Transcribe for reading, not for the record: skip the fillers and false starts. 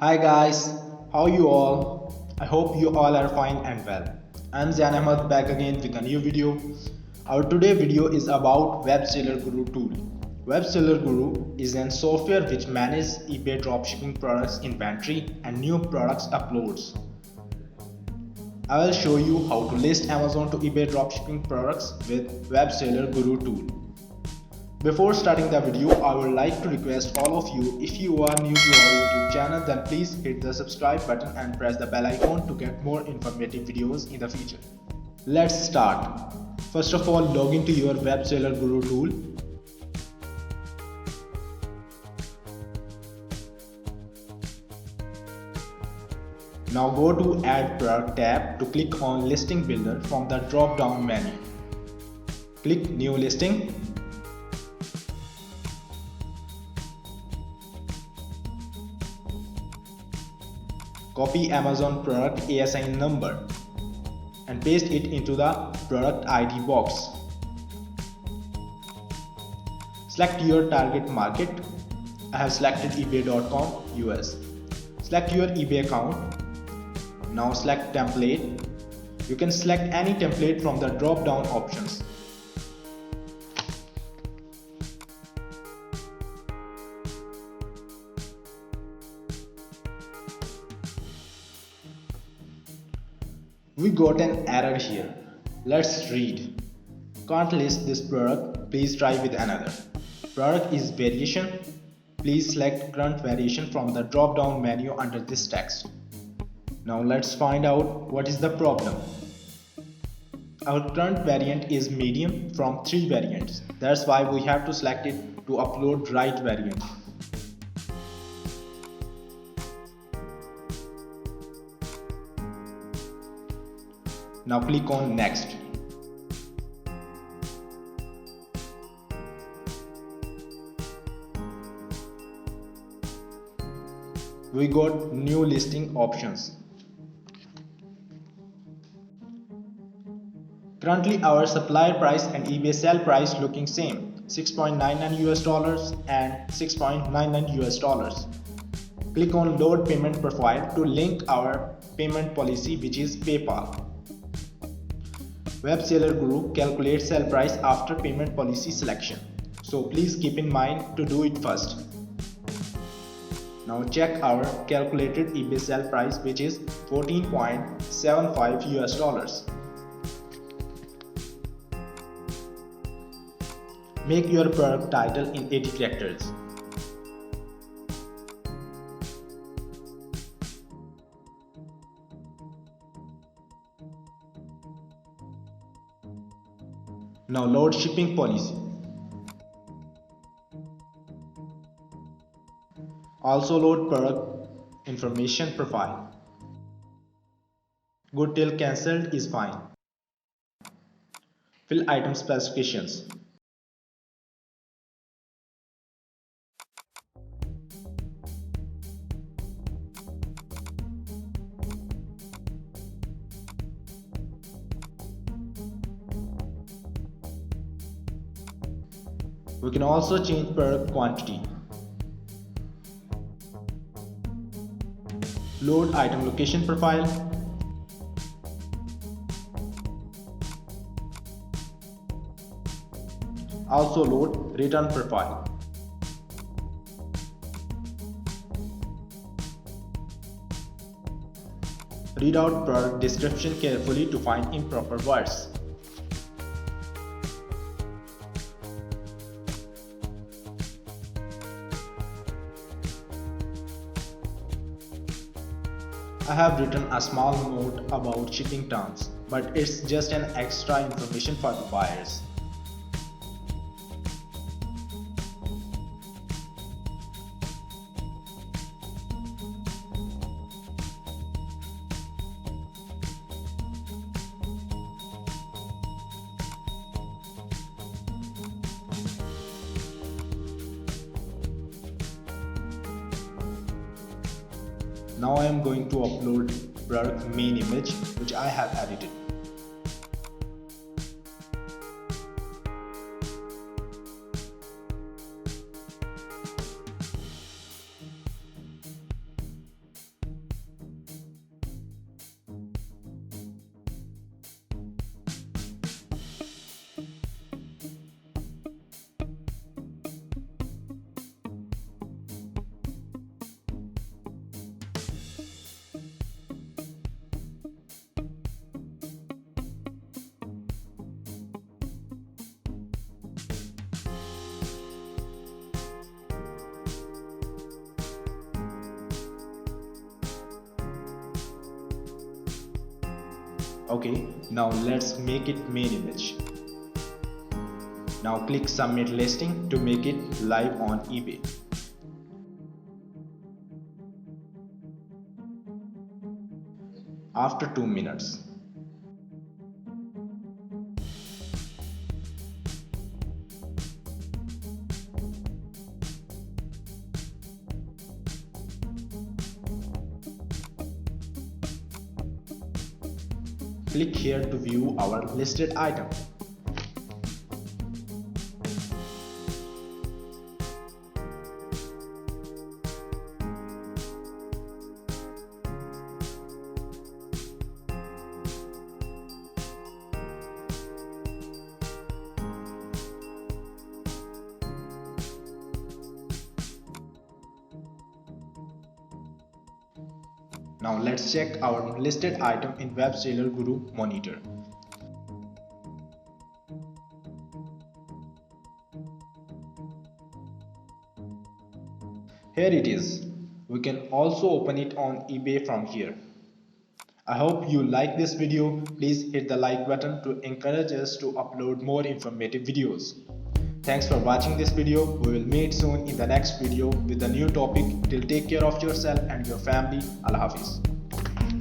Hi guys, how you all? I hope you all are fine and well. I'm Zain Ahmed back again with a new video. Our today video is about Web Seller Guru tool. Web Seller Guru is a software which manages eBay dropshipping products inventory and new products uploads. I will show you how to list Amazon to eBay dropshipping products with Web Seller Guru tool. Before starting the video, I would like to request all of you, if you are new to our YouTube channel, then please hit the subscribe button and press the bell icon to get more informative videos in the future. Let's start. First of all, log into your Web Seller Guru tool. Now go to Add Product tab to click on Listing Builder from the drop-down menu. Click New Listing. Copy Amazon product ASIN number and paste it into the product ID box. Select your target market. I have selected ebay.com US. Select your eBay account. Now select template. You can select any template from the drop down options. We got an error here. Let's read. Can't list this product. Please try with another. Product is variation. Please select current variation from the drop down menu under this text. Now let's find out what is the problem. Our current variant is medium from 3 variants. That's why we have to select it to upload right variant. Now click on Next. We got new listing options. Currently our supplier price and eBay sell price looking same, $6.99 and $6.99. Click on Load Payment Profile to link our payment policy, which is PayPal. Web Seller Guru calculates sell price after payment policy selection. So please keep in mind to do it first. Now check our calculated eBay sell price, which is $14.75. Make your product title in 80 characters. Now load shipping policy. Also load product information profile. Good till cancelled is fine. Fill item specifications. We can also change product quantity. Load item location profile. Also load return profile. Read out product description carefully to find improper words. I have written a small note about shipping terms, but it's just an extra information for the buyers. Now I am going to upload product main image, which I have edited. Okay, now let's make it main image. Now click submit listing to make it live on eBay. After 2 minutes. Click here to view our listed item. Now let's check our listed item in Web Seller Guru Monitor. Here it is. We can also open it on eBay from here. I hope you like this video. Please hit the like button to encourage us to upload more informative videos. Thanks for watching this video. We will meet soon in the next video with a new topic. Till take care of yourself and your family. Allah Hafiz.